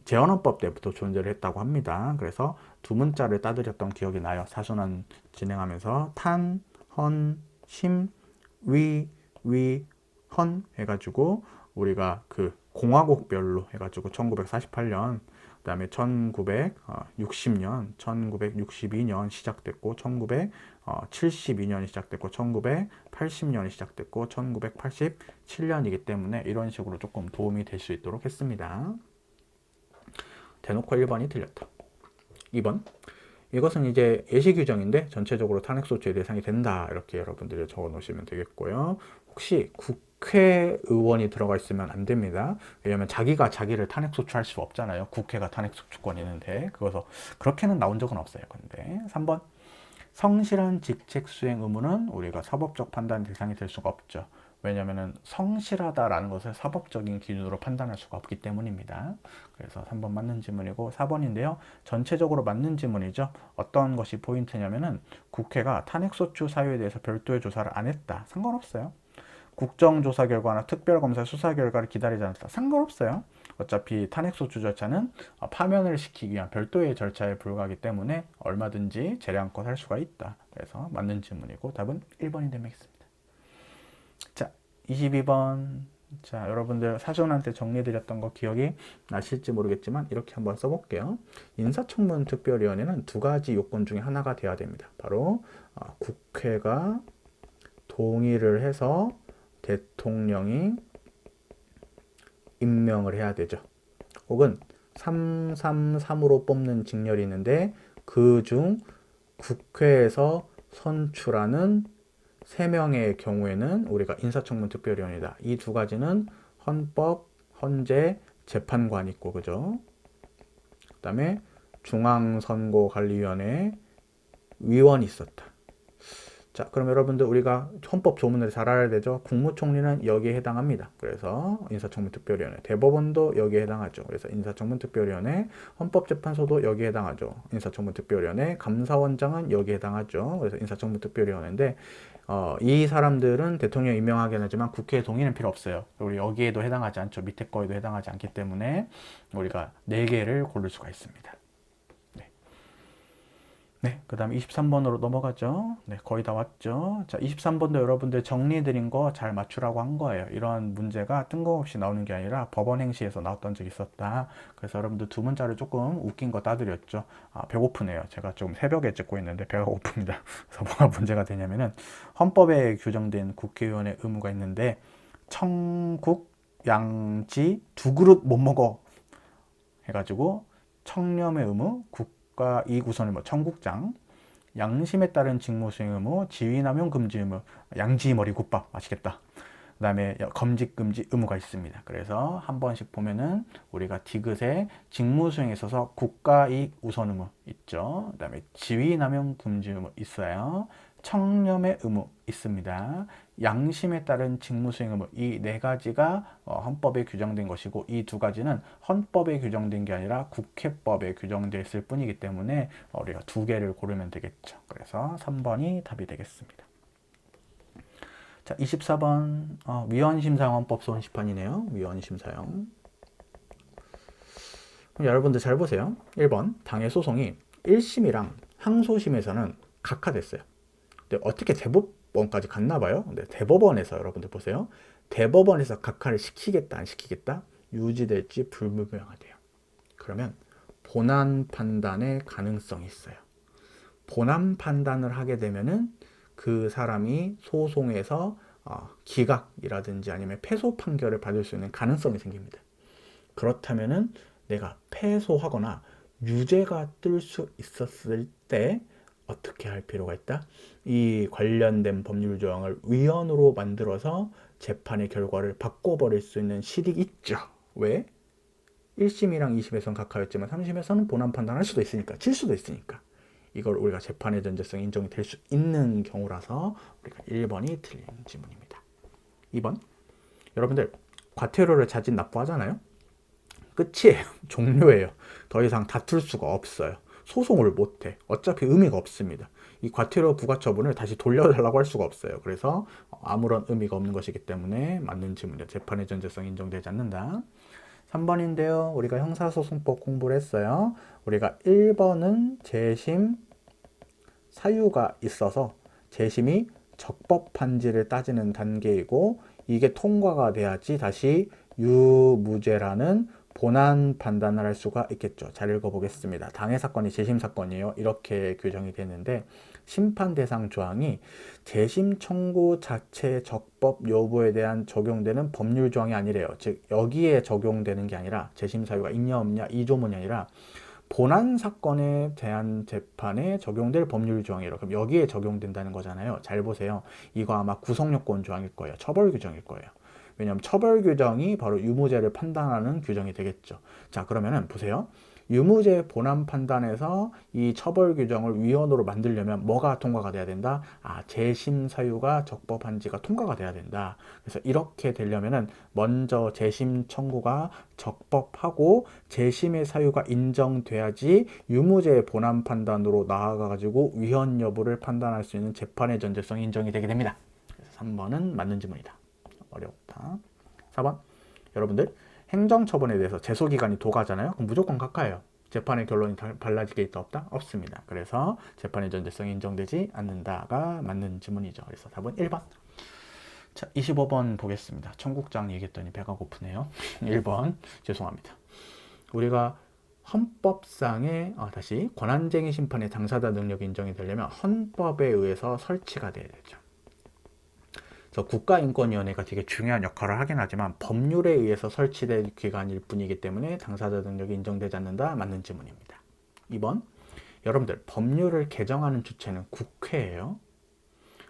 재헌헌법 때부터 존재를 했다고 합니다. 그래서 두 문자를 따드렸던 기억이 나요. 사순환 진행하면서 탄, 헌, 심, 위, 헌 해가지고 우리가 그 공화국별로 해가지고 1948년 그다음에 1960년, 1962년 시작됐고 1972년이 시작됐고 1980년이 시작됐고 1987년이기 때문에 이런 식으로 조금 도움이 될 수 있도록 했습니다. 대놓고 1번이 틀렸다. 2번. 이것은 이제 예시 규정인데 전체적으로 탄핵소추의 대상이 된다. 이렇게 여러분들이 적어 놓으시면 되겠고요. 혹시 국회의원이 들어가 있으면 안 됩니다. 왜냐하면 자기가 자기를 탄핵소추할 수 없잖아요. 국회가 탄핵소추권이 있는데. 그래서 그렇게는 나온 적은 없어요. 근데 3번. 성실한 직책 수행 의무는 우리가 사법적 판단 대상이 될 수가 없죠. 왜냐하면 성실하다라는 것을 사법적인 기준으로 판단할 수가 없기 때문입니다. 그래서 3번 맞는 지문이고 4번인데요. 전체적으로 맞는 지문이죠. 어떤 것이 포인트냐면은 국회가 탄핵소추 사유에 대해서 별도의 조사를 안 했다. 상관없어요. 국정조사 결과나 특별검사 수사 결과를 기다리지 않았다. 상관없어요. 어차피 탄핵소추 절차는 파면을 시키기 위한 별도의 절차에 불과하기 때문에 얼마든지 재량껏 할 수가 있다. 그래서 맞는 질문이고 답은 1번이 되겠습니다. 자, 22번. 자, 여러분들 사전한테 정리해드렸던 거 기억이 나실지 모르겠지만 이렇게 한번 써볼게요. 인사청문 특별위원회는 두 가지 요건 중에 하나가 돼야 됩니다. 바로 국회가 동의를 해서 대통령이 임명을 해야 되죠. 혹은 333으로 뽑는 직렬이 있는데 그중 국회에서 선출하는 3명의 경우에는 우리가 인사청문 특별위원회다. 이 두 가지는 헌법, 헌재, 재판관이 있고 그죠? 그 다음에 중앙선거관리위원회 위원이 있었다. 자, 그럼 여러분들 우리가 헌법 조문을 잘 알아야 되죠. 국무총리는 여기에 해당합니다. 그래서 인사청문특별위원회, 대법원도 여기에 해당하죠. 그래서 인사청문특별위원회, 헌법재판소도 여기에 해당하죠. 인사청문특별위원회, 감사원장은 여기에 해당하죠. 그래서 인사청문특별위원회인데 이 사람들은 대통령 임명하긴 하지만 국회의 동의는 필요 없어요. 우리 여기에도 해당하지 않죠. 밑에 거에도 해당하지 않기 때문에 우리가 4개를 고를 수가 있습니다. 네, 그 다음에 23번으로 넘어가죠. 네, 거의 다 왔죠. 자, 23번도 여러분들 정리해드린 거 잘 맞추라고 한 거예요. 이러한 문제가 뜬금없이 나오는 게 아니라 법원 행시에서 나왔던 적이 있었다. 그래서 여러분들 두 문자를 조금 웃긴 거 따드렸죠. 배고프네요. 제가 좀 새벽에 찍고 있는데 배가 고픕니다. 그래서 뭐가 문제가 되냐면은 헌법에 규정된 국회의원의 의무가 있는데 청국, 양지 두 그릇 못 먹어 해가지고 청렴의 의무, 국가 이익 우선 의무, 청국장, 양심에 따른 직무 수행 의무, 지위남용 금지 의무, 양지머리 국밥 맛있겠다. 그 다음에 검직 금지 의무가 있습니다. 그래서 한 번씩 보면은 우리가 디귿에 직무 수행에 있어서 국가 이익 우선 의무 있죠. 그 다음에 지위남용 금지 의무 있어요. 청렴의 의무 있습니다. 양심에 따른 직무수행 의무 이 4가지가 헌법에 규정된 것이고 이 2가지는 헌법에 규정된 게 아니라 국회법에 규정되어 있을 뿐이기 때문에 우리가 2개를 고르면 되겠죠. 그래서 3번이 답이 되겠습니다. 자, 24번 위헌심사형 헌법 소원시판이네요. 위헌심사형. 그럼 여러분들 잘 보세요. 1번 당해 소송이 1심이랑 항소심에서는 각하됐어요. 근데 어떻게 대법원까지 갔나 봐요. 근데 대법원에서 여러분들 보세요. 대법원에서 각하를 시키겠다 안 시키겠다 유지될지 불분명하대요. 그러면 본안 판단의 가능성이 있어요. 본안 판단을 하게 되면은 그 사람이 소송에서 기각이라든지 아니면 패소 판결을 받을 수 있는 가능성이 생깁니다. 그렇다면은 내가 패소하거나 유죄가 뜰 수 있었을 때 어떻게 할 필요가 있다? 이 관련된 법률 조항을 위헌으로 만들어서 재판의 결과를 바꿔버릴 수 있는 실익이 있죠. 왜? 1심이랑 2심에서는 각하였지만 3심에서는 본안 판단할 수도 있으니까, 칠 수도 있으니까. 이걸 우리가 재판의 전제성이 인정이 될 수 있는 경우라서 우리가 1번이 틀린 지문입니다. 2번. 여러분들 과태료를 자진 납부하잖아요. 끝이에요. 종료예요. 더 이상 다툴 수가 없어요. 소송을 못해. 어차피 의미가 없습니다. 이 과태료 부과처분을 다시 돌려달라고 할 수가 없어요. 그래서 아무런 의미가 없는 것이기 때문에 맞는 질문이요. 재판의 전제성이 인정되지 않는다. 3번인데요. 우리가 형사소송법 공부를 했어요. 우리가 1번은 재심 사유가 있어서 재심이 적법한지를 따지는 단계이고 이게 통과가 돼야지 다시 유무죄라는 본안 판단을 할 수가 있겠죠. 잘 읽어보겠습니다. 당해 사건이 재심 사건이에요. 이렇게 규정이 되는데 심판 대상 조항이 재심 청구 자체 적법 여부에 대한 적용되는 법률 조항이 아니래요. 즉 여기에 적용되는 게 아니라 재심 사유가 있냐 없냐 이 조문이 아니라 본안 사건에 대한 재판에 적용될 법률 조항이에요. 그럼 여기에 적용된다는 거잖아요. 잘 보세요. 이거 아마 구성요건 조항일 거예요. 처벌 규정일 거예요. 왜냐하면 처벌 규정이 바로 유무죄를 판단하는 규정이 되겠죠. 자, 그러면은 보세요. 유무죄 본안 판단에서 이 처벌 규정을 위헌으로 만들려면 뭐가 통과가 돼야 된다? 재심 사유가 적법한지가 통과가 돼야 된다. 그래서 이렇게 되려면은 먼저 재심 청구가 적법하고 재심의 사유가 인정돼야지 유무죄 본안 판단으로 나아가가지고 위헌 여부를 판단할 수 있는 재판의 전제성이 인정이 되게 됩니다. 그래서 3번은 맞는 지문이다. 어렵다. 4번. 여러분들 행정처분에 대해서 제소기간이 도가잖아요. 그럼 무조건 각하예요. 재판의 결론이 달라질 게 있다 없다? 없습니다. 그래서 재판의 전제성이 인정되지 않는다가 맞는 지문이죠. 그래서 답은 1번. 자, 25번 보겠습니다. 청국장 얘기했더니 배가 고프네요. 1번 죄송합니다. 우리가 헌법상의 다시 권한쟁의 심판의 당사자 능력이 인정이 되려면 헌법에 의해서 설치가 돼야 되죠. 국가인권위원회가 되게 중요한 역할을 하긴 하지만 법률에 의해서 설치된 기관일 뿐이기 때문에 당사자 능력이 인정되지 않는다. 맞는 지문입니다. 2번. 여러분들 법률을 개정하는 주체는 국회예요.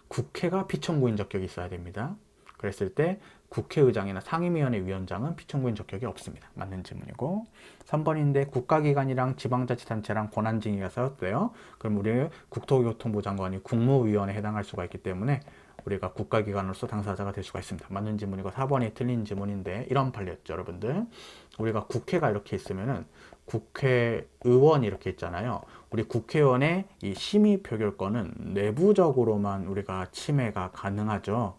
국회가 피청구인 적격이 있어야 됩니다. 그랬을 때 국회의장이나 상임위원회 위원장은 피청구인 적격이 없습니다. 맞는 질문이고 3번인데 국가기관이랑 지방자치단체랑 권한쟁의가 세웠대요. 그럼 우리 국토교통부 장관이 국무위원회에 해당할 수가 있기 때문에 우리가 국가기관으로서 당사자가 될 수가 있습니다. 맞는 지문이고 4번이 틀린 지문인데 이런 판례였죠. 여러분들 우리가 국회가 이렇게 있으면은 국회의원이 이렇게 있잖아요. 우리 국회의원의 이 심의 표결권은 내부적으로만 우리가 침해가 가능하죠.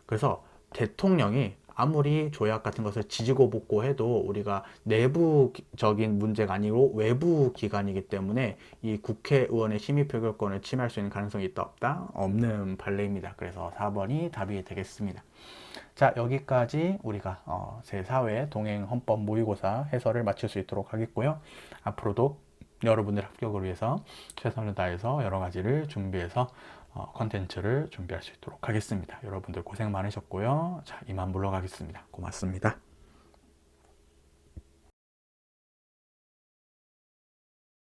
그래서 대통령이 아무리 조약 같은 것을 지지고 볶고 해도 우리가 내부적인 문제가 아니고 외부 기관이기 때문에 이 국회의원의 심의 표결권을 침해할 수 있는 가능성이 있다 없다? 없는 판례입니다. 그래서 4번이 답이 되겠습니다. 자, 여기까지 우리가 제4회 동행헌법 모의고사 해설을 마칠 수 있도록 하겠고요. 앞으로도 여러분들 합격을 위해서 최선을 다해서 여러 가지를 준비해서 컨텐츠를 준비할 수 있도록 하겠습니다. 여러분들 고생 많으셨고요. 자, 이만 물러가겠습니다. 고맙습니다.